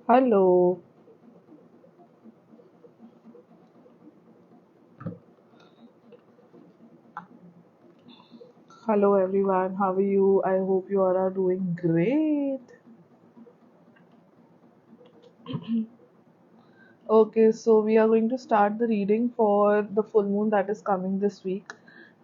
Hello, hello everyone. How are you? I hope you all are doing great. Okay, so we are going to start the reading for the full moon that is coming this week,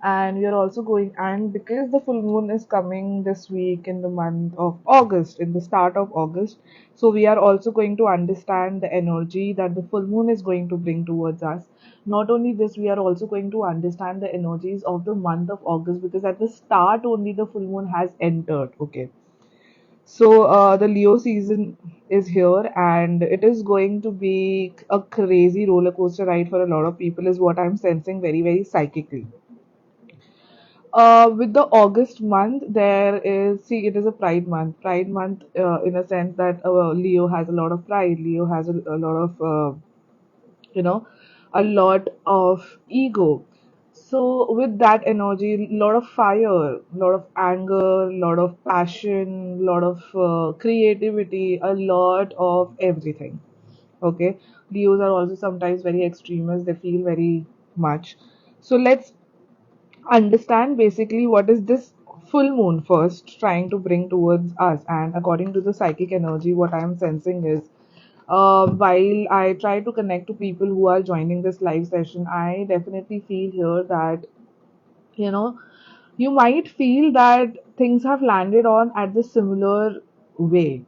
and we are also going. And because the full moon is coming this week in the month of August, in the start of August, so we are also going to understand the energy that the full moon is going to bring towards us. Not only this, we are also going to understand the energies of the month of August because at the start only the full moon has entered. Okay, so the Leo season is here, and it is going to be a crazy roller coaster ride for a lot of people, is what I'm sensing very, very psychically. With the August month, there is, see, it is a Pride month. Pride month, in a sense that Leo has a lot of pride. Leo has a lot of you know a lot of ego. So with that energy, a lot of fire, a lot of anger, a lot of passion, a lot of creativity, a lot of everything. Okay, Leos are also sometimes very extremist, they feel very much. So let's understand basically what is this full moon first trying to bring towards us. And according to the psychic energy, what I am sensing is, while I try to connect to people who are joining this live session, I definitely feel here that, you know, you might feel that things have landed on at the similar way.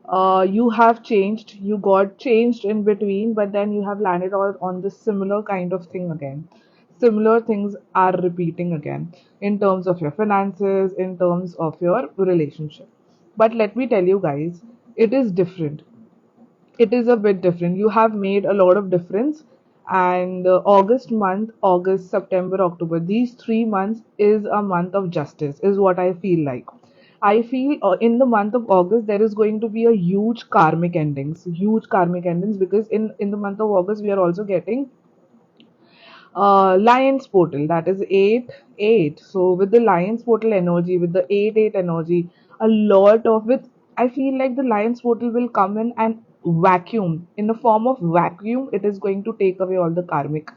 You have changed, you got changed in between, but then you have landed on this similar kind of thing again. Similar things are repeating again in terms of your finances, in terms of your relationship. But let me tell you guys, it is different. It is a bit different. You have made a lot of difference. And August month, August, September, October, these 3 months is a month of justice, is what I feel like. I feel in the month of August there is going to be a huge karmic endings, because in the month of August we are also getting Lions portal, that is 8 8. So with the Lions portal energy, with the 8 8 energy, a lot of with, I feel like the Lions portal will come in and vacuum, in the form of vacuum. It is going to take away all the karmic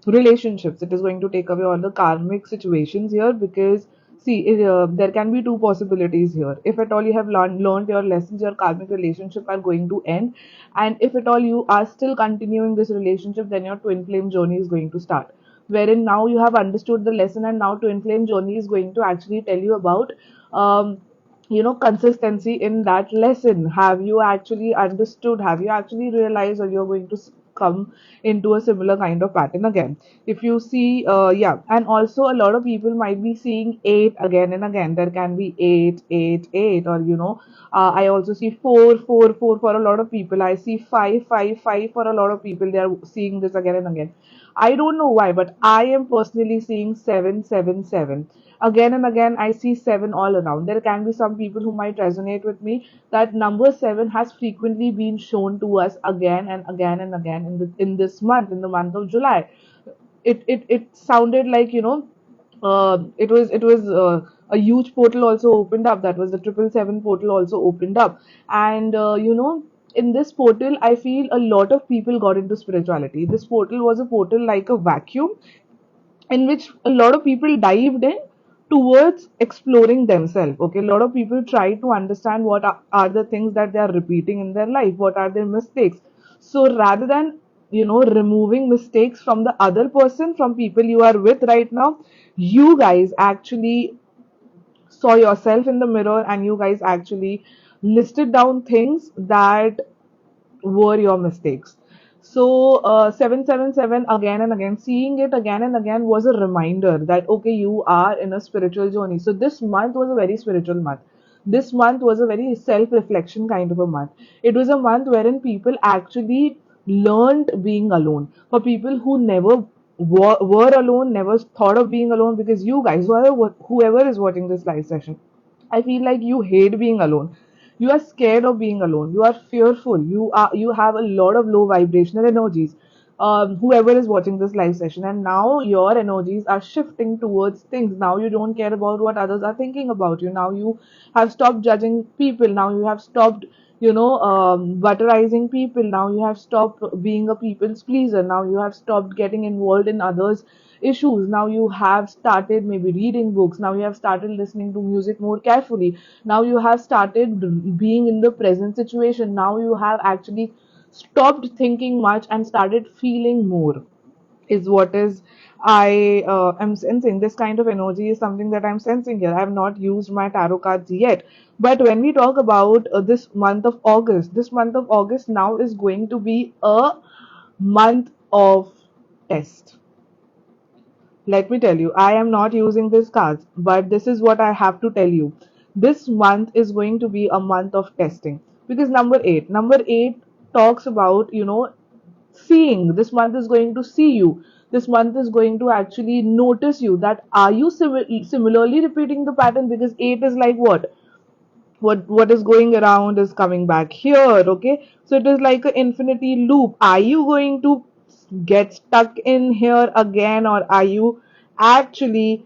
relationships. It is going to take away all the karmic situations here, because see, there can be two possibilities here. If at all you have learned your lessons, your karmic relationship are going to end. And if at all you are still continuing this relationship, then your twin flame journey is going to start, wherein now you have understood the lesson, and now twin flame journey is going to actually tell you about consistency in that lesson. Have you actually understood, have you actually realized, or you're going to come into a similar kind of pattern again? If you see, yeah. And also a lot of people might be seeing 8 again and again. There can be 8 8 8, or I also see 4 4 4 for a lot of people. I see 5 5 5 for a lot of people. They are seeing this again and again. I don't know why, but I am personally seeing 7 7 7 again and again. I see 7 all around. There can be some people who might resonate with me that number 7 has frequently been shown to us again and again and again in this month, in the month of July. It sounded like, it was a huge portal also opened up. That was the 777 portal also opened up. And in this portal, I feel a lot of people got into spirituality. This portal was a portal like a vacuum, in which a lot of people dived in towards exploring themselves. Okay, a lot of people try to understand what are the things that they are repeating in their life, what are their mistakes. So rather than removing mistakes from the other person, from people you are with right now, you guys actually saw yourself in the mirror, and you guys actually listed down things that were your mistakes. So 777 again and again, seeing it again and again was a reminder that okay, you are in a spiritual journey. So this month was a very spiritual month. This month was a very self-reflection kind of a month. It was a month wherein people actually learned being alone. For people who never were alone, never thought of being alone, because you guys, whoever is watching this live session, I feel like you hate being alone. You are scared of being alone. You are fearful. You have a lot of low vibrational energies. whoever is watching this live session, and now your energies are shifting towards things. Now you don't care about what others are thinking about you. Now you have stopped judging people. Now you have stopped, butterizing people. Now you have stopped being a people's pleaser. Now you have stopped getting involved in others issues. Now you have started maybe reading books. Now you have started listening to music more carefully. Now you have started being in the present situation. Now you have actually stopped thinking much and started feeling more, is what is I am sensing. This kind of energy is something that I'm sensing here. I have not used my tarot cards yet, but when we talk about this month of August, this month of August now is going to be a month of test. Let me tell you, I am not using these cards, but this is what I have to tell you. This month is going to be a month of testing, because number 8 talks about, seeing. This month is going to see you. This month is going to actually notice you, that are you similarly repeating the pattern, because 8 is like what is going around is coming back here. Okay, so it is like an infinity loop. Are you going to get stuck in here again, or are you actually,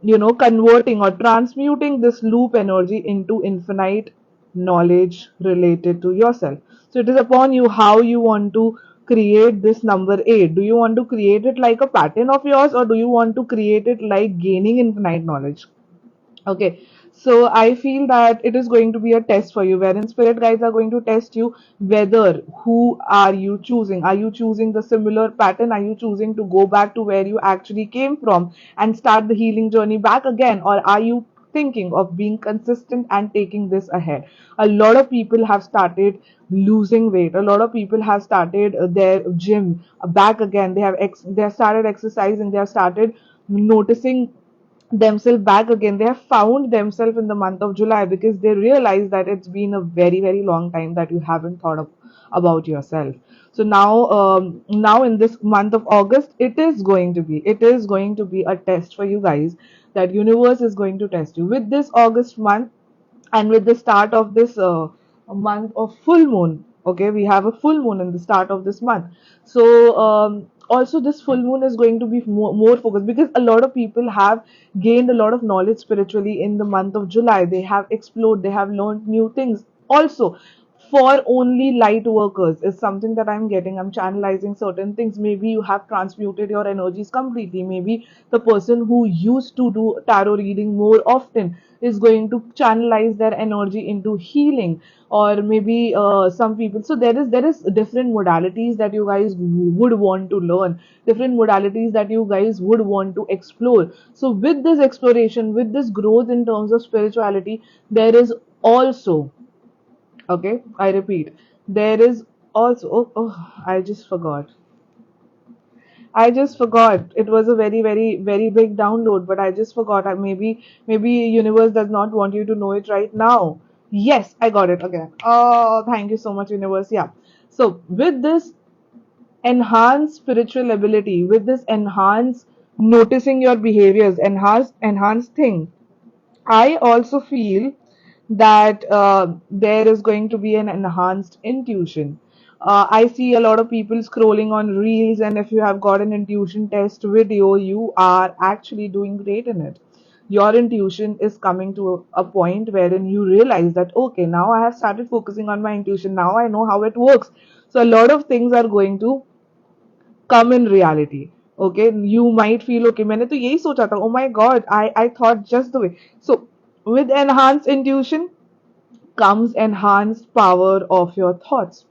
converting or transmuting this loop energy into infinite knowledge related to yourself? So it is upon you how you want to create this number 8. Do you want to create it like a pattern of yours, or do you want to create it like gaining infinite knowledge? Okay, so I feel that it is going to be a test for you, wherein spirit guides are going to test you whether who are you choosing? Are you choosing the similar pattern? Are you choosing to go back to where you actually came from and start the healing journey back again? Or are you thinking of being consistent and taking this ahead? A lot of people have started losing weight. A lot of people have started their gym back again. They have started exercising. They have started noticing themselves back again. They have found themselves in the month of July, because they realize that it's been a very, very long time that you haven't thought about yourself. So now in this month of August, it is going to be a test for you guys. That universe is going to test you with this August month, and with the start of this month of full moon. Okay, we have a full moon in the start of this month. So also this full moon is going to be more focused, because a lot of people have gained a lot of knowledge spiritually in the month of July. They have explored, they have learned new things also. For only light workers is something that I'm getting. I'm channelizing certain things. Maybe you have transmuted your energies completely. Maybe the person who used to do tarot reading more often is going to channelize their energy into healing. Or maybe some people, so there is different modalities that you guys would want to learn, different modalities that you guys would want to explore. So with this exploration, with this growth in terms of spirituality, there is also, okay, I repeat, there is also, I just forgot. I just forgot. It was a very, very, very big download, but I just forgot. Maybe universe does not want you to know it right now. Yes, I got it again. Oh, thank you so much, universe. Yeah. So with this enhanced spiritual ability, with this enhanced noticing your behaviors, enhanced thing, I also feel that there is going to be an enhanced intuition. I see a lot of people scrolling on reels, and if you have got an intuition test video, you are actually doing great in it. Your intuition is coming to a point wherein you realize that, okay, now I have started focusing on my intuition. Now I know how it works. So a lot of things are going to come in reality. Okay, you might feel, okay, मैंने तो यही सोचा था, oh my god, I thought just the way. So with enhanced intuition comes enhanced power of your thoughts.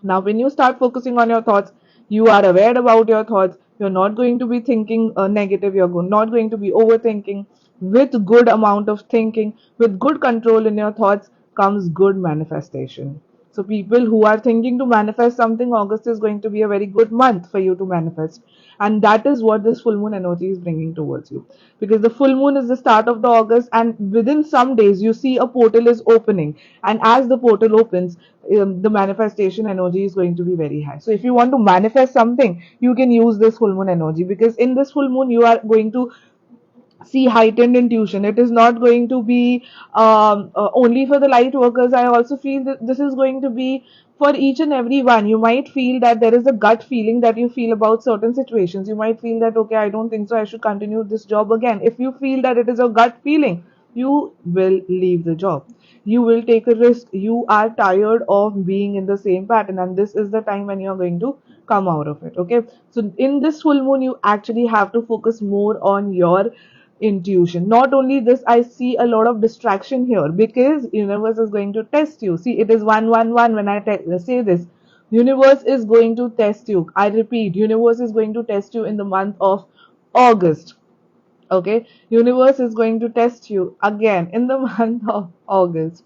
Now, when you start focusing on your thoughts, you are aware about your thoughts. You're not going to be thinking negative. You're not going to be overthinking. With good amount of thinking, with good control in your thoughts, comes good manifestation. So, people who are thinking to manifest something, August is going to be a very good month for you to manifest. And that is what this full moon energy is bringing towards you. Because the full moon is the start of the August, and within some days, you see a portal is opening. And as the portal opens, the manifestation energy is going to be very high. So, if you want to manifest something, you can use this full moon energy, because in this full moon, you are going to see heightened intuition. It is not going to be only for the light workers. I also feel that this is going to be for each and every one. You might feel that there is a gut feeling that you feel about certain situations. You might feel that, okay, I don't think so, I should continue this job again. If you feel that it is a gut feeling, you will leave the job. You will take a risk. You are tired of being in the same pattern, and this is the time when you are going to come out of it. Okay, so in this full moon, you actually have to focus more on your intuition. Not only this, I see a lot of distraction here because universe is going to test you. See, it is 111 when I say this. Universe is going to test you. I repeat, universe is going to test you in the month of August. Okay, universe is going to test you again in the month of August.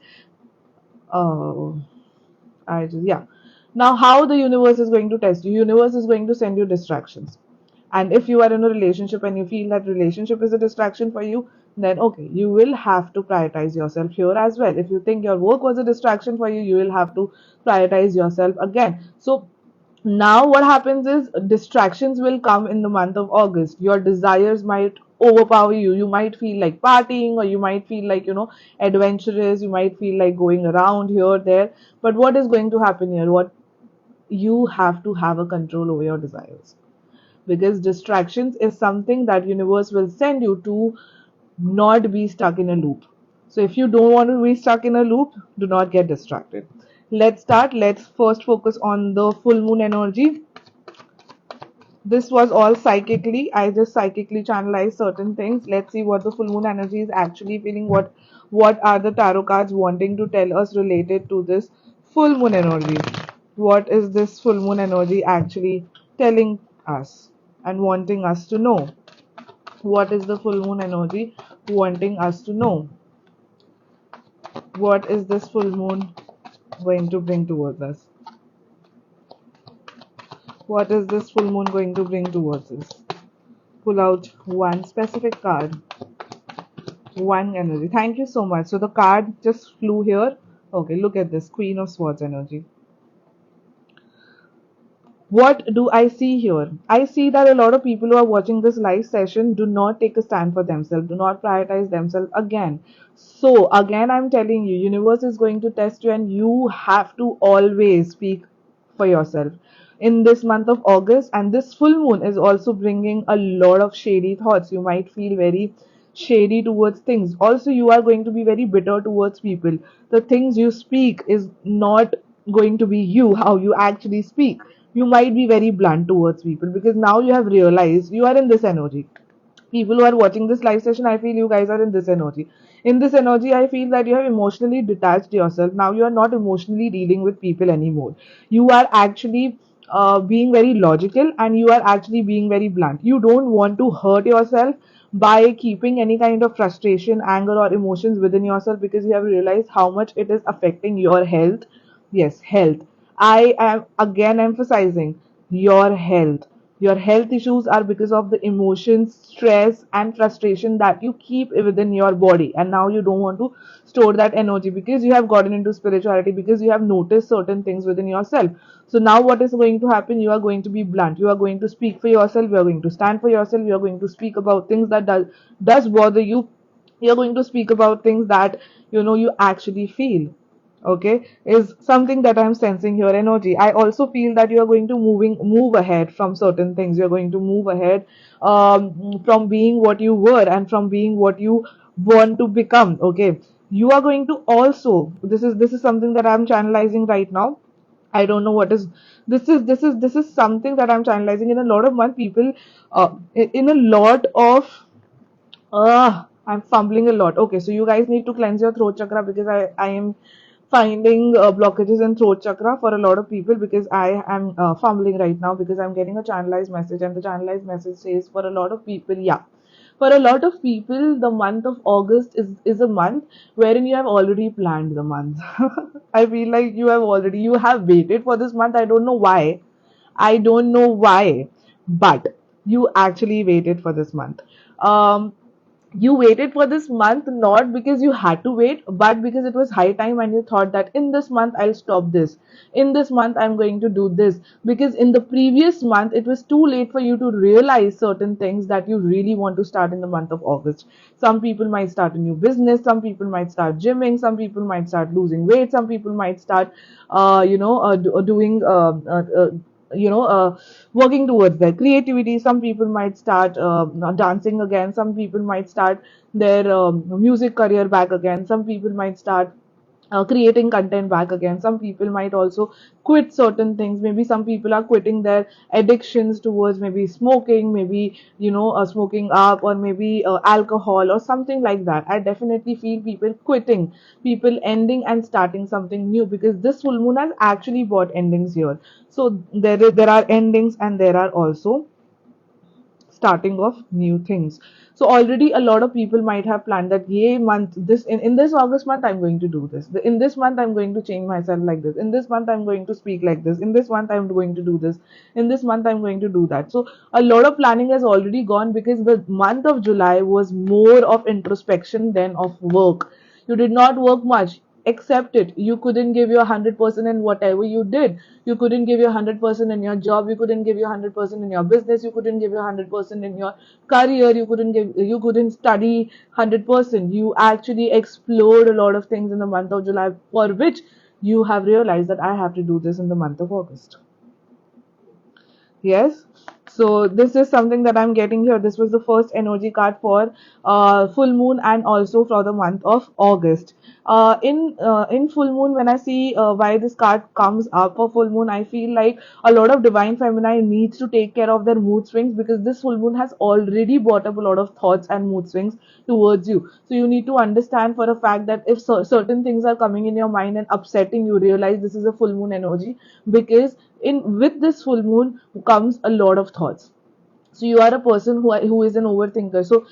Oh, yeah. Now, how the universe is going to test you? Universe is going to send you distractions. And if you are in a relationship and you feel that relationship is a distraction for you, then okay, you will have to prioritize yourself here as well. If you think your work was a distraction for you, you will have to prioritize yourself again. So now what happens is distractions will come in the month of August. Your desires might overpower you. You might feel like partying, or you might feel like, adventurous. You might feel like going around here, there. But what is going to happen here? What you have to have a control over your desires, because distractions is something that universe will send you to not be stuck in a loop. So if you don't want to be stuck in a loop, do not get distracted. Let's start. Let's first focus on the full moon energy. This was all psychically. I just psychically channelized certain things. Let's see what the full moon energy is actually feeling. What are the tarot cards wanting to tell us related to this full moon energy? What is this full moon energy actually telling us and wanting us to know? What is the full moon energy wanting us to know? What is this full moon going to bring towards us? What is this full moon going to bring towards us? Pull out one specific card. One energy. Thank you so much. So the card just flew here. Okay, look at this. Queen of Swords energy. What do I see here? I see that a lot of people who are watching this live session do not take a stand for themselves, do not prioritize themselves again. So again, I'm telling you, universe is going to test you, and you have to always speak for yourself. In this month of August, and this full moon is also bringing a lot of shady thoughts. You might feel very shady towards things. Also, you are going to be very bitter towards people. The things you speak is not going to be you, how you actually speak. You might be very blunt towards people because now you have realized you are in this energy. People who are watching this live session, I feel you guys are in this energy. In this energy, I feel that you have emotionally detached yourself. Now you are not emotionally dealing with people anymore. You are actually being very logical, and you are actually being very blunt. You don't want to hurt yourself by keeping any kind of frustration, anger, or emotions within yourself, because you have realized how much it is affecting your health. Yes, health. I am again emphasizing your health. Your health issues are because of the emotions, stress, and frustration that you keep within your body. And now you don't want to store that energy because you have gotten into spirituality, because you have noticed certain things within yourself. So now what is going to happen? You are going to be blunt. You are going to speak for yourself. You are going to stand for yourself. You are going to speak about things that does bother you. You are going to speak about things that you actually feel. Okay, is something that I'm sensing here. Energy, I also feel that you are going to move ahead from certain things. You're going to move ahead from being what you were and from being what you want to become. Okay, you are going to also, this is something that I'm channelizing right now. I don't know what is this is something that I'm channelizing in a lot of month people, in a lot of I'm fumbling a lot. Okay, so you guys need to cleanse your throat chakra, because I am finding blockages in throat chakra for a lot of people, because I am fumbling right now, because I'm getting a channelized message, and the channelized message says for a lot of people, yeah. For a lot of people, the month of August is a month wherein you have already planned the month. I feel like you have waited for this month. I don't know why. I don't know why, but you actually waited for this month. Um, you waited for this month not because you had to wait, but because it was high time and you thought that in this month I'll stop this, in this month I'm going to do this, because in the previous month it was too late for you to realize certain things that you really want to start in the month of August. Some people might start a new business, some people might start gymming, some people might start losing weight, some people might start doing working towards their creativity. Some people might start dancing again, some people might start their music career back again, some people might start creating content back again, some people might also quit certain things. Maybe some people are quitting their addictions towards maybe smoking, maybe smoking up, or maybe alcohol or something like that. I definitely feel people quitting, people ending and starting something new, because this full moon has actually brought endings here. So there are endings and there are also starting of new things. So already a lot of people might have planned that yay month, this in this August month I'm going to do this, in this month I'm going to change myself like this, in this month I'm going to speak like this, in this month I'm going to do this, in this month I'm going to do that. So a lot of planning has already gone, because the month of July was more of introspection than of work. You did not work much. Accept it. You couldn't give your 100% in whatever you did. You couldn't give your 100% in your job. You couldn't give your 100% in your business. You couldn't give your 100% in your career. You couldn't study 100%. You actually explored a lot of things in the month of July, for which you have realized that I have to do this in the month of August. Yes. So this is something that I'm getting here. This was the first energy card for full moon and also for the month of August. In full moon, when I see why this card comes up for full moon, I feel like a lot of divine feminine needs to take care of their mood swings, because this full moon has already brought up a lot of thoughts and mood swings towards you. So you need to understand for a fact that if certain things are coming in your mind and upsetting you, realize this is a full moon energy, because in with this full moon comes a lot of thoughts. So you are a person who is an overthinker, so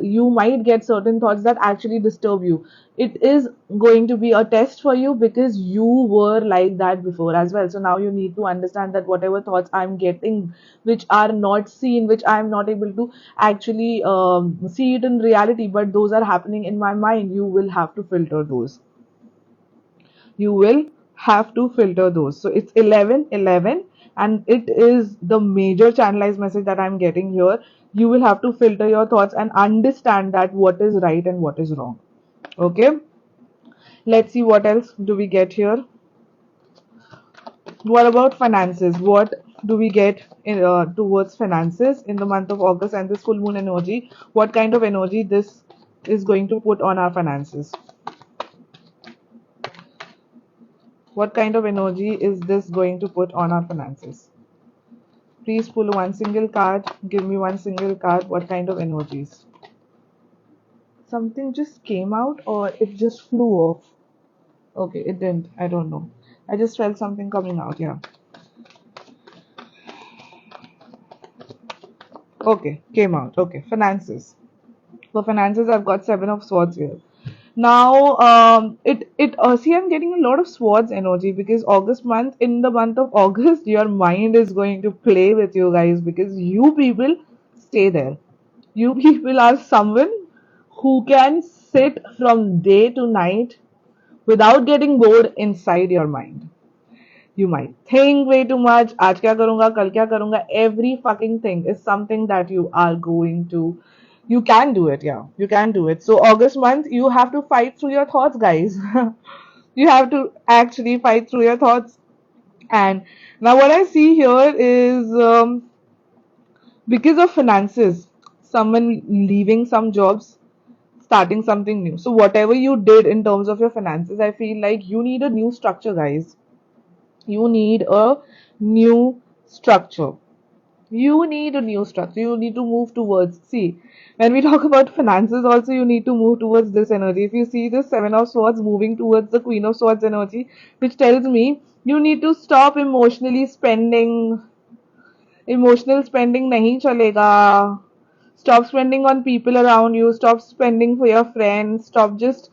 you might get certain thoughts that actually disturb you. It is going to be a test for you, because you were like that before as well. So now you need to understand that whatever thoughts I'm getting, which are not seen, which I am not able to actually see it in reality, but those are happening in my mind, you will have to filter those. You will have to filter those. So it's 11:11, and it is the major channelized message that I'm getting here. You will have to filter your thoughts and understand that what is right and what is wrong. Okay, let's see what else do we get here. What about finances? What do we get towards finances in the month of August and this full moon energy? What kind of energy this is going to put on our finances? What kind of energy is this going to put on our finances? Please pull one single card. Give me one single card. What kind of energies? Something just came out or it just flew off? Okay, it didn't. I don't know. I just felt something coming out. Yeah. Okay, came out. Okay, finances. For finances, I've got Seven of Swords here. Now, see, I'm getting a lot of swords energy, because August month, in the month of August, your mind is going to play with you guys, because you people stay there. You people are someone who can sit from day to night without getting bored inside your mind. You might think way too much. आज क्या करूँगा, कल क्या करूँगा. Every fucking thing is something that you are going to. You can do it, yeah. You can do it. So August month, you have to fight through your thoughts, guys. You have to actually fight through your thoughts. And now what I see here is because of finances, someone leaving some jobs, starting something new. So whatever you did in terms of your finances, I feel like you need a new structure, guys. You need a new structure. You need a new structure. You need to move towards. See, when we talk about finances, also you need to move towards this energy. If you see the Seven of Swords moving towards the Queen of Swords energy, which tells me you need to stop emotionally spending. Emotional spending nahi chalega. Stop spending on people around you. Stop spending for your friends. Stop just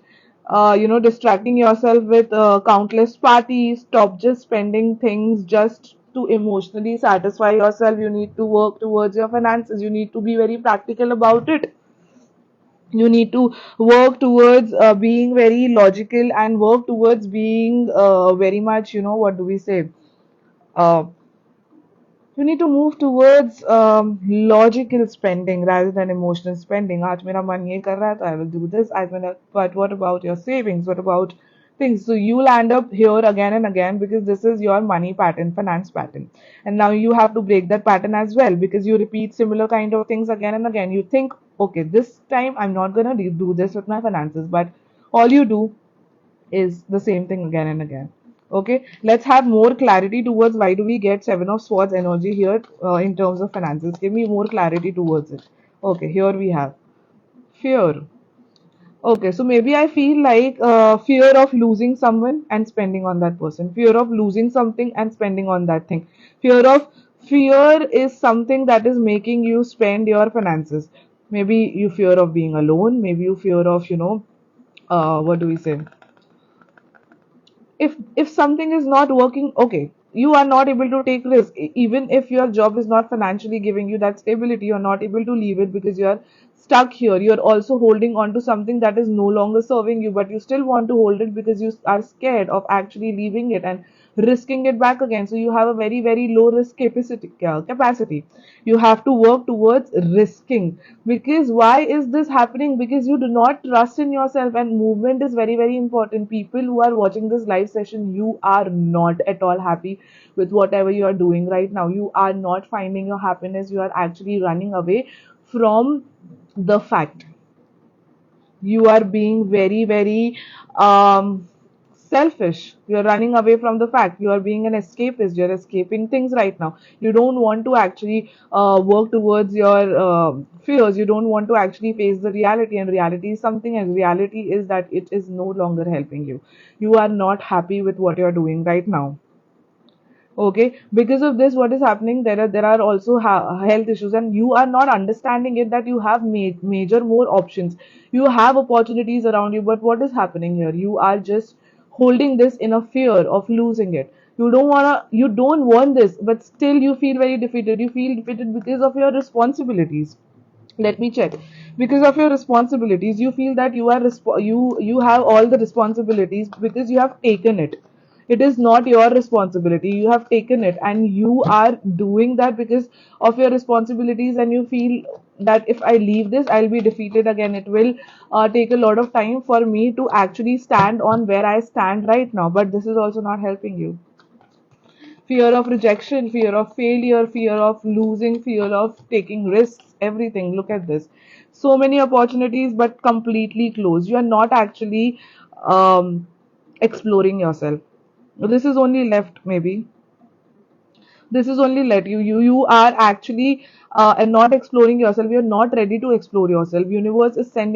distracting yourself with countless parties. Stop just spending things just to emotionally satisfy yourself. You need to work towards your finances. You need to be very practical about it. You need to work towards being very logical and work towards being very much, what do we say, uh, you need to move towards logical spending rather than emotional spending. आज मेरा मन ये कर रहा है, तो I will do this. But what about your savings? What about things? So you'll end up here again and again because this is your money pattern, finance pattern. And now you have to break that pattern as well because you repeat similar kind of things again and again. You think, okay, this time I'm not gonna do this with my finances, but all you do is the same thing again and again. Okay, let's have more clarity towards why do we get Seven of Swords energy here in terms of finances. Give me more clarity towards it. Okay, here we have fear. Okay, so maybe I feel like fear of losing someone and spending on that person, fear of losing something and spending on that thing. Fear is something that is making you spend your finances. Maybe you fear of being alone, maybe you fear of, what do we say? If something is not working, okay, you are not able to take risk. Even if your job is not financially giving you that stability, you're not able to leave it because you're stuck here. You're also holding on to something that is no longer serving you, but you still want to hold it because you are scared of actually leaving it and risking it back again. So you have a very very low risk capacity. You have to work towards risking. Because why is this happening? Because you do not trust in yourself, and movement is very very important. People who are watching this live session, you are not at all happy with whatever you are doing right now. You are not finding your happiness. You are actually running away from the fact. You are being very very selfish. You're running away from the fact. You are being an escapist. You're escaping things right now. You don't want to actually work towards your fears. You don't want to actually face the reality, and reality is something, and reality is that it is no longer helping you. You are not happy with what you're doing right now. Okay, because of this, what is happening, there are also health issues, and you are not understanding it, that you have major more options. You have opportunities around you, but what is happening here? You are just holding this in a fear of losing it. You don't want this, but still you feel very defeated. You feel defeated because of your responsibilities. Let me check. Because of your responsibilities, you feel that you have all the responsibilities because you have taken it. It is not your responsibility. You have taken it, and you are doing that because of your responsibilities, and you feel that if I leave this, I'll be defeated again. It will take a lot of time for me to actually stand on where I stand right now, but this is also not helping you. Fear of rejection, fear of failure, fear of losing, fear of taking risks, everything. Look at this. So many opportunities, but completely closed. You are not actually exploring yourself. This is only left, maybe this is only let you are actually and not exploring yourself. You're not ready to explore yourself. Universe has sent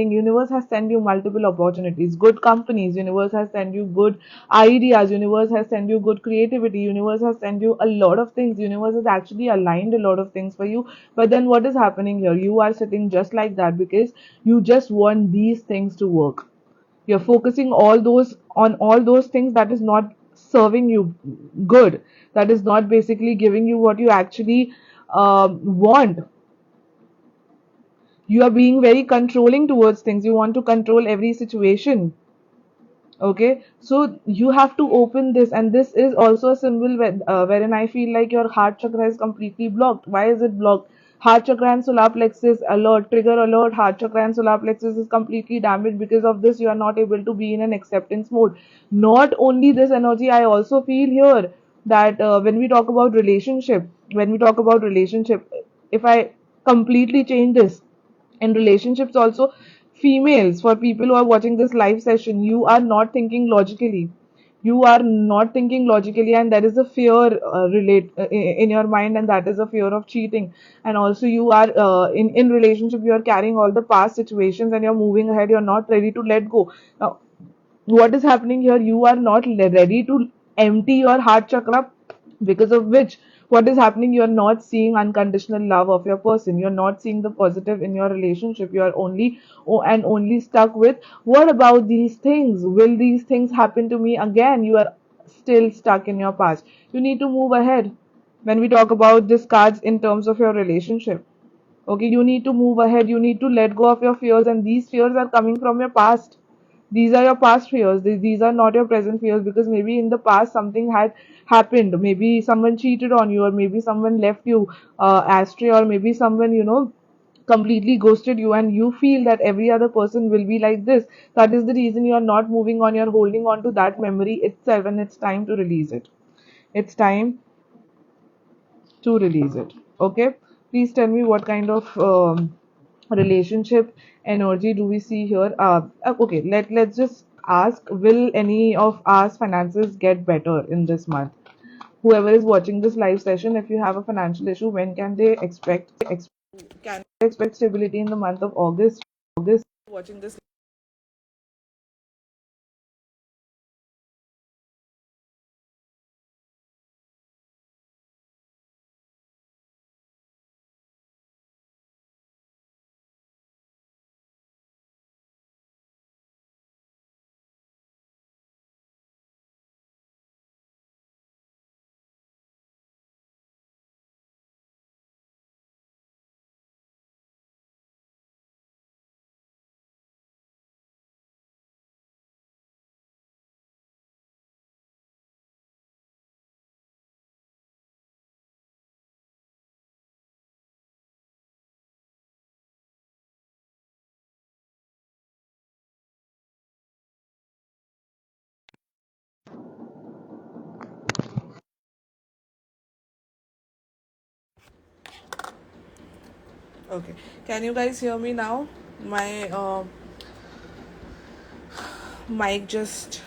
you multiple opportunities, good companies. Universe has sent you good ideas. Universe has sent you good creativity. Universe has sent you a lot of things. Universe has actually aligned a lot of things for you. But then what is happening here? You are sitting just like that because you just want these things to work. You're focusing all those things that is not serving you good, that is not basically giving you what you actually want. You are being very controlling towards things. You want to control every situation. Okay, so you have to open this, and this is also a symbol wherein I feel like your heart chakra is completely blocked. Why is it blocked? Heart chakra and solar plexus alert, trigger alert. Heart chakra and solar plexus is completely damaged. Because of this, you are not able to be in an acceptance mode. Not only this energy, I also feel here that when we talk about relationship, if I completely change this in relationships also, females, for people who are watching this live session, you are not thinking logically. You are not thinking logically, and there is a fear in your mind, and that is a fear of cheating. And also you are in relationship, you are carrying all the past situations, and you're moving ahead. You're not ready to let go. Now what is happening here? You are not ready to empty your heart chakra. Because of which, what is happening? You are not seeing unconditional love of your person. You're not seeing the positive in your relationship. You are only stuck with, what about these things? Will these things happen to me again? You are still stuck in your past. You need to move ahead. When we talk about these cards in terms of your relationship, Okay, you need to move ahead, you need to let go of your fears, and these fears are coming from your past. These are your past fears. These are not your present fears, because maybe in the past something had happened. Maybe someone cheated on you, or maybe someone left you astray, or maybe someone, completely ghosted you, and you feel that every other person will be like this. That is the reason you are not moving on. You're holding on to that memory itself, and it's time to release it. It's time to release it. Okay, please tell me what kind of relationship energy do we see here. Okay, let's just ask, will any of our finances get better in this month? Whoever is watching this live session, if you have a financial issue, when can they can they expect stability in the month of August? Watching this. Okay, can you guys hear me now? My mic just.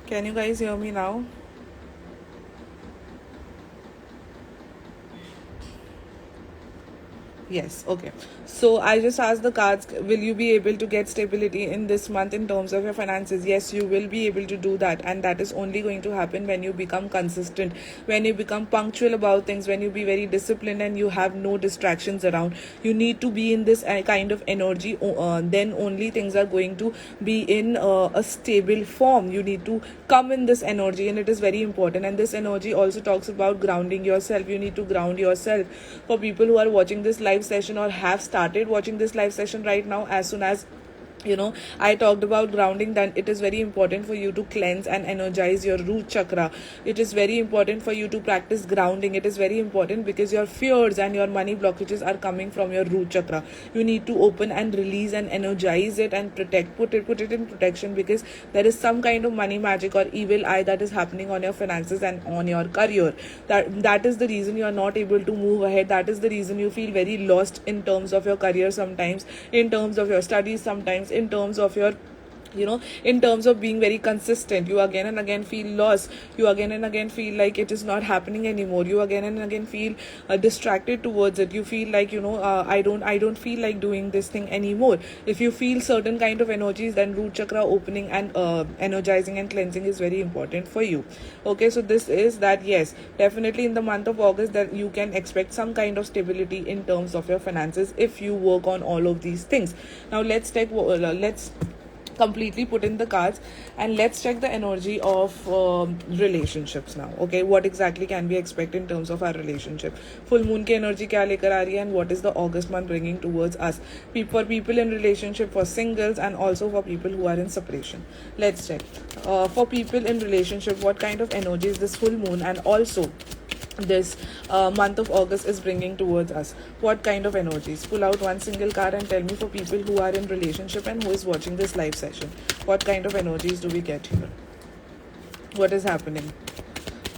Can you guys hear me now? Yes, okay. So I just asked the cards, will you be able to get stability in this month in terms of your finances? Yes, you will be able to do that, and that is only going to happen when you become consistent, when you become punctual about things, when you be very disciplined and you have no distractions around. You need to be in this kind of energy, then only things are going to be in a stable form. You need to come in this energy, and it is very important. And this energy also talks about grounding yourself. You need to ground yourself. For people who are watching this live session or have started watching this live session right now, as soon as I talked about grounding, that it is very important for you to cleanse and energize your root chakra. It is very important for you to practice grounding. It is very important because your fears and your money blockages are coming from your root chakra. You need to open and release and energize it and put it in protection, because there is some kind of money magic or evil eye that is happening on your finances and on your career. That is the reason you are not able to move ahead. That is the reason you feel very lost in terms of your career sometimes, in terms of your studies sometimes, in terms of your in terms of being very consistent. You again and again feel lost. You again and again feel like it is not happening anymore. You again and again feel distracted towards it. You feel like I don't feel like doing this thing anymore. If you feel certain kind of energies, then root chakra opening and energizing and cleansing is very important for you. Okay, so this is that. Yes, definitely in the month of August that you can expect some kind of stability in terms of your finances if you work on all of these things. Now let's completely put in the cards, and let's check the energy of relationships now. Okay, what exactly can we expect in terms of our relationship? Full moon ki energy kya lekar aa rahi hai, and what is the August month bringing towards us, for people in relationship, for singles, and also for people who are in separation. Let's check for people in relationship, what kind of energy is this full moon and also this month of August is bringing towards us. What kind of energies? Pull out one single card and tell me, for people who are in relationship and who is watching this live session, what kind of energies do we get here? What is happening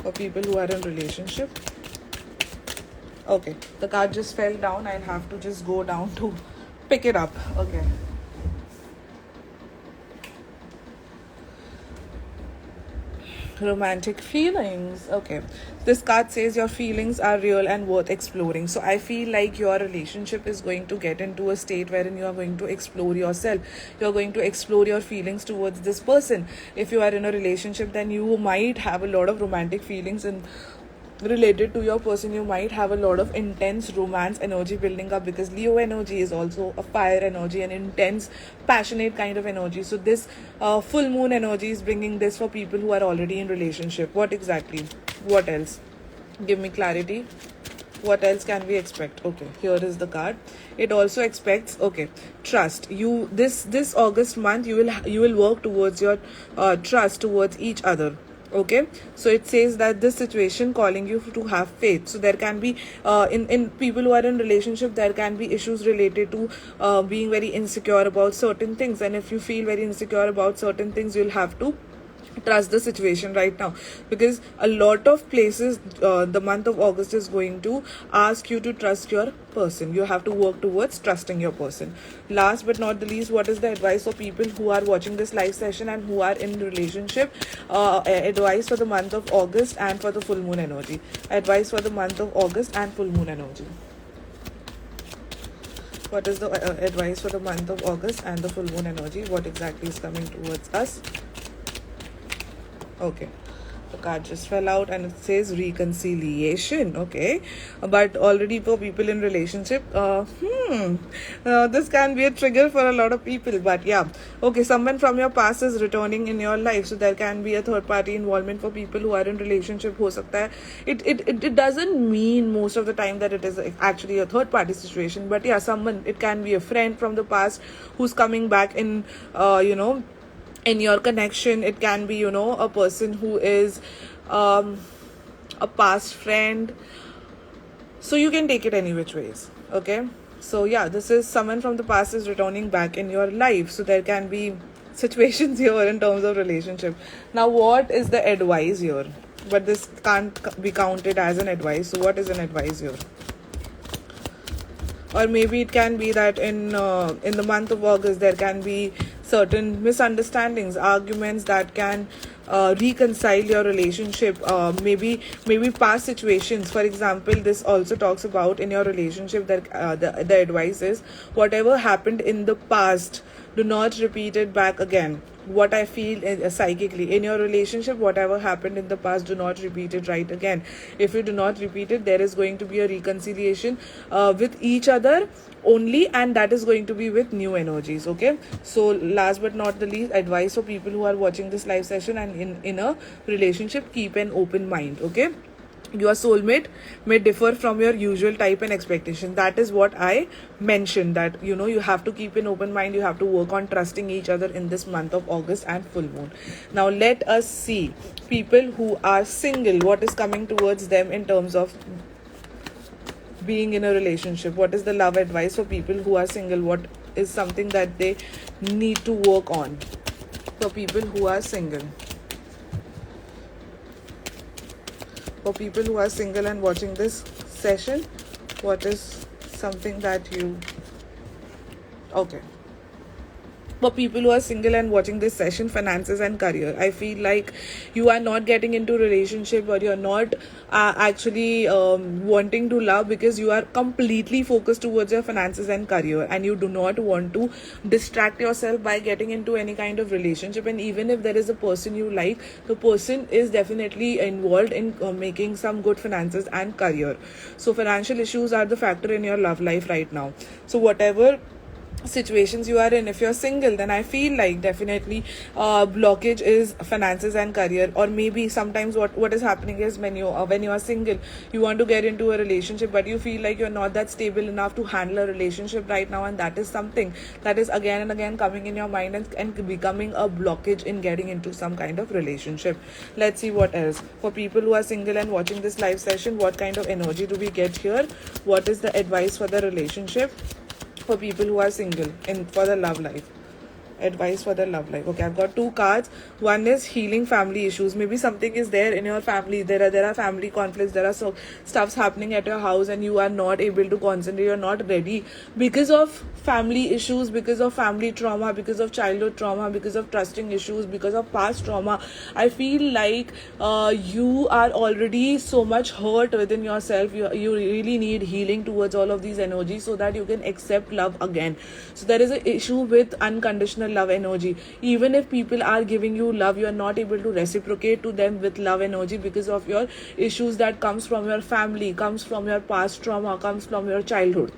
for people who are in relationship? Okay, the card just fell down. I'll have to just go down to pick it up. Okay. Romantic feelings. Okay, this card says your feelings are real and worth exploring. So I feel like your relationship is going to get into a state wherein you are going to explore yourself. You're going to explore your feelings towards this person. If you are in a relationship, then you might have a lot of romantic feelings and related to your person. You might have a lot of intense romance energy building up, because Leo energy is also a fire energy, an intense passionate kind of energy. So this full moon energy is bringing this for people who are already in relationship. What exactly? What else? Give me clarity. What else can we expect? Okay, here is the card. It also expects, okay, trust. You this August month, you will work towards your trust towards each other. Okay, so it says that this situation calling you to have faith. So there can be in people who are in relationship, there can be issues related to being very insecure about certain things, and if you feel very insecure about certain things, you'll have to trust the situation right now, because a lot of places the month of August is going to ask you to trust your person. You have to work towards trusting your person. Last but not the least, what is the advice for people who are watching this live session and who are in relationship? Advice for the month of August and for the full moon energy. Advice for the month of August and full moon energy. What is the advice for the month of August and the full moon energy? What exactly is coming towards us? Okay, the card just fell out and it says reconciliation. Okay, but already for people in relationship, this can be a trigger for a lot of people. But yeah, okay, someone from your past is returning in your life, so there can be a third party involvement for people who are in relationship. हो सकता है. It doesn't mean most of the time that it is actually a third party situation, but yeah, someone, it can be a friend from the past who's coming back in in your connection. It can be a person who is a past friend, so you can take it any which ways. Okay, so yeah, this is someone from the past is returning back in your life, so there can be situations here in terms of relationship. Now what is the advice here? But this can't be counted as an advice, so what is an advice here? Or maybe it can be that in the month of August there can be certain misunderstandings, arguments that can reconcile your relationship. Maybe past situations. For example, this also talks about in your relationship that the advice is, whatever happened in the past, do not repeat it back again. What I feel psychically in your relationship, whatever happened in the past, do not repeat it right again. If you do not repeat it, there is going to be a reconciliation with each other only, and that is going to be with new energies. Okay, so last but not the least, advice for people who are watching this live session and in a relationship, keep an open mind. Okay, your soulmate may differ from your usual type and expectation. That is what I mentioned, that you have to keep an open mind. You have to work on trusting each other in this month of August and full moon. Now let us see people who are single, what is coming towards them in terms of being in a relationship. What is the love advice for people who are single? What is something that they need to work on for people who are single? For people who are single and watching this session, what is something that you... Okay. For people who are single and watching this session, finances and career, I feel like you are not getting into relationship, or you're not actually wanting to love, because you are completely focused towards your finances and career, and you do not want to distract yourself by getting into any kind of relationship. And even if there is a person you like, the person is definitely involved in making some good finances and career. So financial issues are the factor in your love life right now. So whatever situations you are in, if you're single, then I feel like definitely blockage is finances and career. Or maybe sometimes what is happening is, when you are single, you want to get into a relationship, but you feel like you're not that stable enough to handle a relationship right now, and that is something that is again and again coming in your mind and becoming a blockage in getting into some kind of relationship. Let's see what else. For people who are single and watching this live session, what kind of energy do we get here? What is the advice for the relationship for people who are single and for the love life? Advice for the love life. Okay, I've got two cards. One is healing family issues. Maybe something is there in your family. There are family conflicts. There are stuffs happening at your house, and you are not able to concentrate. You're not ready because of family issues, because of family trauma, because of childhood trauma, because of trusting issues, because of past trauma. I feel like you are already so much hurt within yourself. You really need healing towards all of these energies, so that you can accept love again. So there is an issue with unconditional love energy. Even if people are giving you love, you are not able to reciprocate to them with love energy because of your issues that comes from your family, comes from your past trauma, comes from your childhood.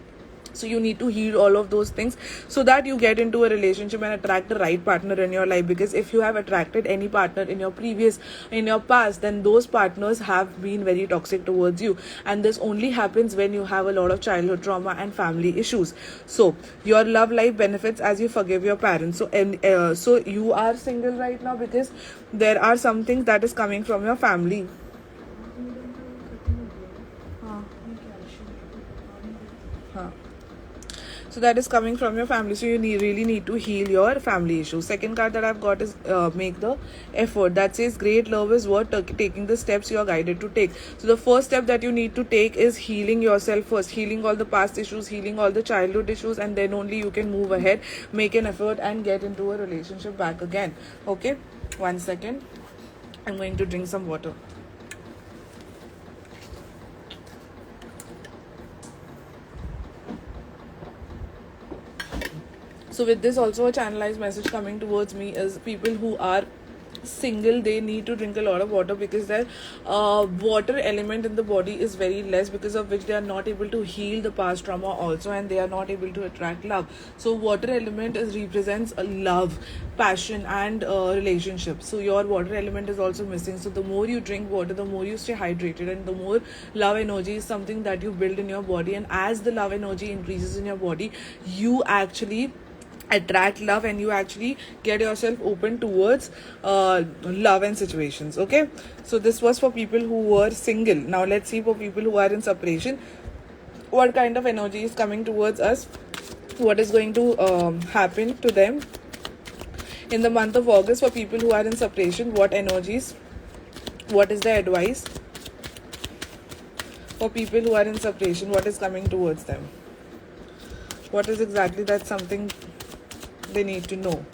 So you need to heal all of those things so that you get into a relationship and attract the right partner in your life. Because if you have attracted any partner in your past, then those partners have been very toxic towards you, and this only happens when you have a lot of childhood trauma and family issues. So your love life benefits as you forgive your parents. So you are single right now because there are some things that is coming from your family. Huh. So that is coming from your family. So you really need to heal your family issues. Second card that I've got is make the effort. That says great love is worth taking the steps you are guided to take. So the first step that you need to take is healing yourself first, healing all the past issues, healing all the childhood issues, and then only you can move ahead, make an effort, and get into a relationship back again. Okay, 1 second. I'm going to drink some water. So with this also a channelized message coming towards me is people who are single, they need to drink a lot of water because their water element in the body is very less, because of which they are not able to heal the past trauma also, and they are not able to attract love. So water element represents a love, passion, and relationship. So your water element is also missing. So the more you drink water, the more you stay hydrated, and the more love energy is something that you build in your body. And as the love energy increases in your body, you actually attract love, and you actually get yourself open towards love and situations. Okay, so this was for people who were single. Now let's see for people who are in separation, what kind of energy is coming towards us, what is going to happen to them in the month of August. For people who are in separation, what energies, what is the advice for people who are in separation, what is coming towards them, what is exactly that something they need to know,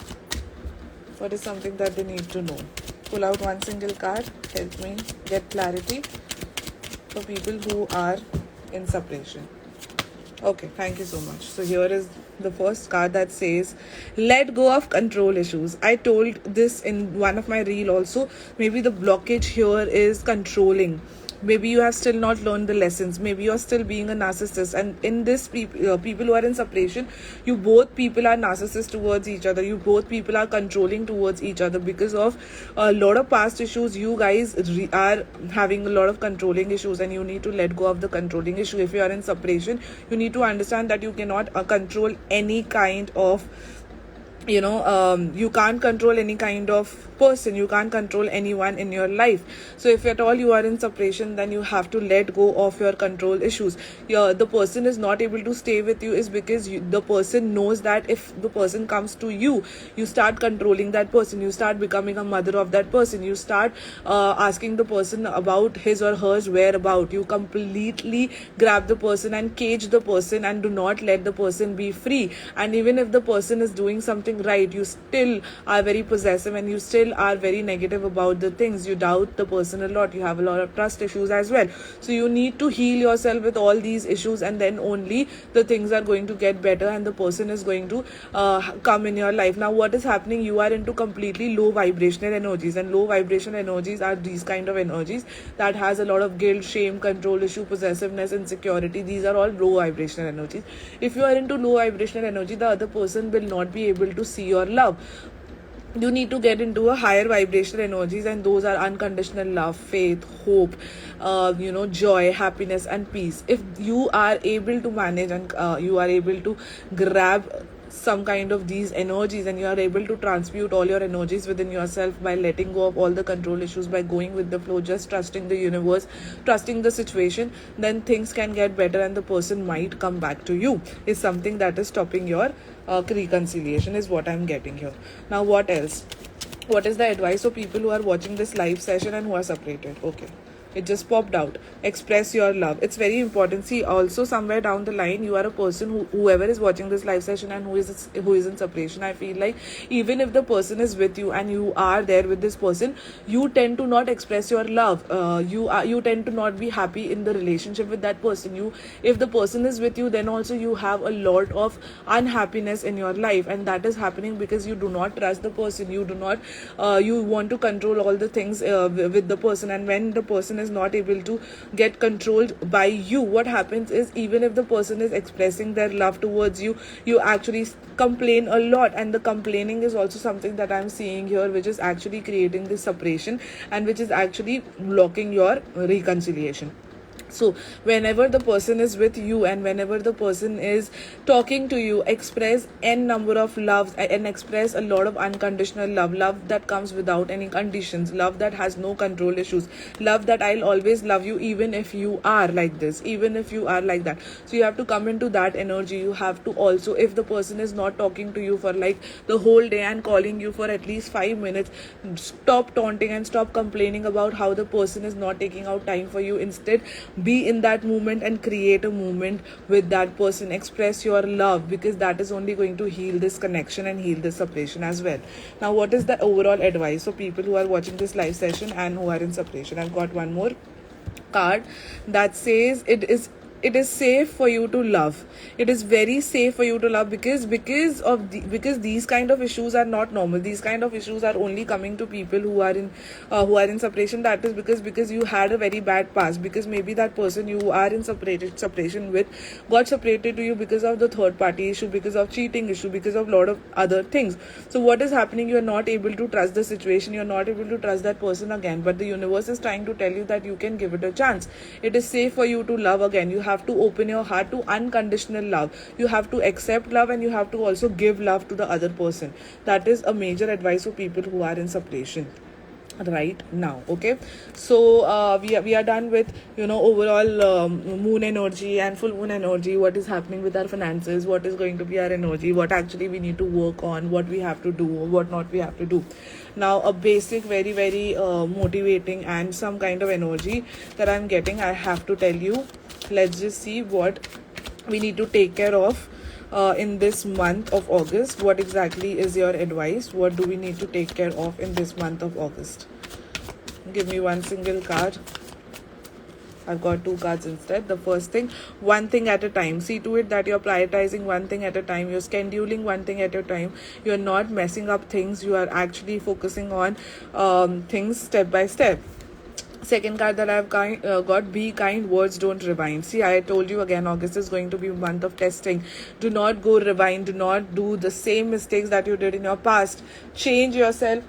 what is something that they need to know. Pull out one single card, help me get clarity for people who are in separation. Okay, thank you so much. So here is the first card that says let go of control issues. I told this in one of my reel also. Maybe the blockage here is controlling. Maybe you have still not learned the lessons. Maybe you are still being a narcissist, and in this people who are in separation, you both people are narcissists towards each other. You both people are controlling towards each other because of a lot of past issues. You guys are having a lot of controlling issues, and you need to let go of the controlling issue. If you are in separation, you need to understand that you cannot control any kind of you can't control any kind of person, you can't control anyone in your life. So if at all you are in separation, then you have to let go of your control issues. The person is not able to stay with you is because the person knows that if the person comes to you, you start controlling that person, you start becoming a mother of that person, you start asking the person about his or her whereabouts, you completely grab the person and cage the person and do not let the person be free. And even if the person is doing something right, you still are very possessive, and you still are very negative about the things. You doubt the person a lot, you have a lot of trust issues as well. So you need to heal yourself with all these issues, and then only the things are going to get better, and the person is going to come in your life. Now what is happening, you are into completely low vibrational energies, and low vibrational energies are these kind of energies that has a lot of guilt, shame, control issue, possessiveness, insecurity. These are all low vibrational energies. If you are into low vibrational energy, the other person will not be able to see your love. You need to get into a higher vibrational energies, and those are unconditional love, faith, hope, joy, happiness, and peace. If you are able to manage and you are able to grab some kind of these energies, and you are able to transmute all your energies within yourself by letting go of all the control issues, by going with the flow, just trusting the universe, trusting the situation, then things can get better, and the person might come back to you. Is something that is stopping your reconciliation, is what I'm getting here. Now what else, what is the advice for people who are watching this live session and who are separated? Okay, it just popped out. Express your love. It's very important. See, also somewhere down the line, you are a person whoever is watching this live session and who is in separation, I feel like even if the person is with you and you are there with this person, you tend to not express your love. You tend to not be happy in the relationship with that person. If the person is with you, then also you have a lot of unhappiness in your life, and that is happening because you do not trust the person. You do not you want to control all the things with the person, and when the person person is not able to get controlled by you, what happens is, even if the person is expressing their love towards you, you actually complain a lot, and the complaining is also something that I'm seeing here, which is actually creating this separation and which is actually blocking your reconciliation. So whenever the person is with you and whenever the person is talking to you, express n number of loves and express a lot of unconditional love that comes without any conditions, love that has no control issues, love that I'll always love you even if you are like this, even if you are like that. So you have to come into that energy. You have to also, if the person is not talking to you for like the whole day and calling you for at least 5 minutes, stop taunting and stop complaining about how the person is not taking out time for you. Instead, be in that moment and create a moment with that person. Express your love, because that is only going to heal this connection and heal this separation as well. Now, what is the overall advice for people who are watching this live session and who are in separation? I've got one more card that says it is safe for you to love. It is very safe for you to love, because these kind of issues are not normal. These kind of issues are only coming to people who are in separation. That is because you had a very bad past, because maybe that person you are in separation with got separated to you because of the third party issue, because of cheating issue, because of a lot of other things. So what is happening? You are not able to trust the situation, you are not able to trust that person again, but the universe is trying to tell you that you can give it a chance. It is safe for you to love again. You have to open your heart to unconditional love. You have to accept love, and you have to also give love to the other person. That is a major advice for people who are in separation right now. Okay, so we are done with overall moon energy and full moon energy, what is happening with our finances, what is going to be our energy, what actually we need to work on, what we have to do, what not we have to do. Now, a basic, very very motivating and some kind of energy that I'm getting, I have to tell you. Let's just see what we need to take care of in this month of August. What exactly is your advice? What do we need to take care of in this month of August? Give me one single card. I've got two cards instead. The first thing, one thing at a time. See to it that you're prioritizing one thing at a time. You're scheduling one thing at a time. You're not messing up things. You are actually focusing on things step by step. Second card that I've got, be kind, words don't rewind. See, I told you again, August is going to be a month of testing. Do not go rewind. Do not do the same mistakes that you did in your past. Change yourself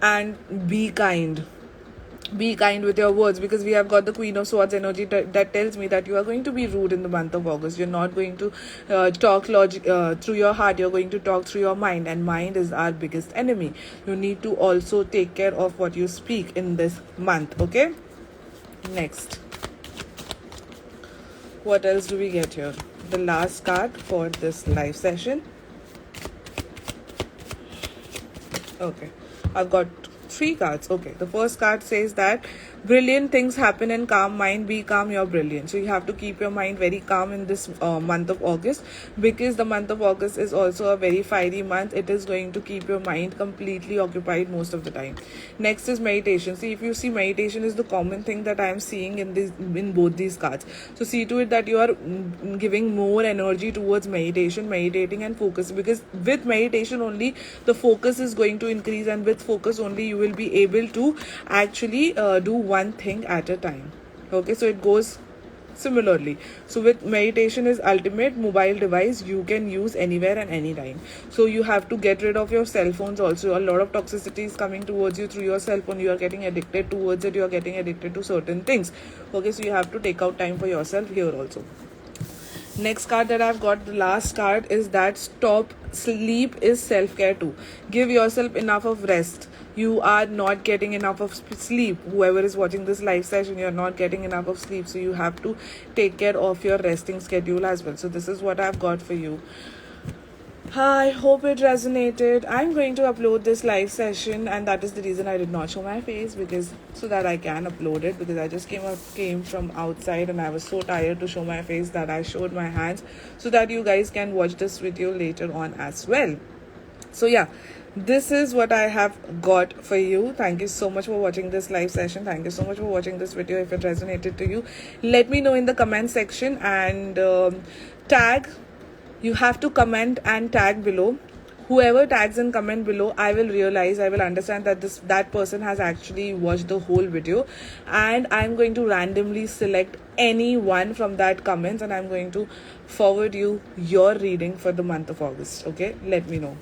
and be kind. Be kind with your words, because we have got the Queen of Swords energy that tells me that you are going to be rude in the month of August. You're not going to talk logic through your heart. You're going to talk through your mind, and mind is our biggest enemy. You need to also take care of what you speak in this month. Okay, next, what else do we get here? The last card for this live session. Okay, I've got three cards. Okay, the first card says that brilliant things happen in calm mind. Be calm, you're brilliant. So you have to keep your mind very calm in this month of August, because the month of August is also a very fiery month. It is going to keep your mind completely occupied most of the time. Next is meditation. See, if you see, meditation is the common thing that I am seeing in both these cards. So see to it that you are giving more energy towards meditation, meditating and focus, because with meditation only the focus is going to increase, and with focus only you will be able to actually do one thing at a time. Okay, so it goes similarly. So with meditation is ultimate mobile device you can use anywhere and anytime. So you have to get rid of your cell phones also. A lot of toxicity is coming towards you through your cell phone. You are getting addicted towards it. You are getting addicted to certain things. Okay, so you have to take out time for yourself here also. Next card that I've got, the last card, is that stop. Sleep is self-care too. Give yourself enough of rest. You are not getting enough of sleep. Whoever is watching this live session, you're not getting enough of sleep. So you have to take care of your resting schedule as well. So this is what I've got for you. I hope it resonated. I'm going to upload this live session, and that is the reason I did not show my face, because so that I can upload it, because I just came from outside and I was so tired to show my face that I showed my hands, so that you guys can watch this video later on as well. So yeah, this is what I have got for you. Thank you so much for watching this live session. Thank you so much for watching this video. If it resonated to you, let me know in the comment section, and tag. You have to comment and tag below whoever tags and comment below, I will understand that that person has actually watched the whole video, and I'm going to randomly select anyone from that comments, and I'm going to forward you your reading for the month of August. Okay, let me know.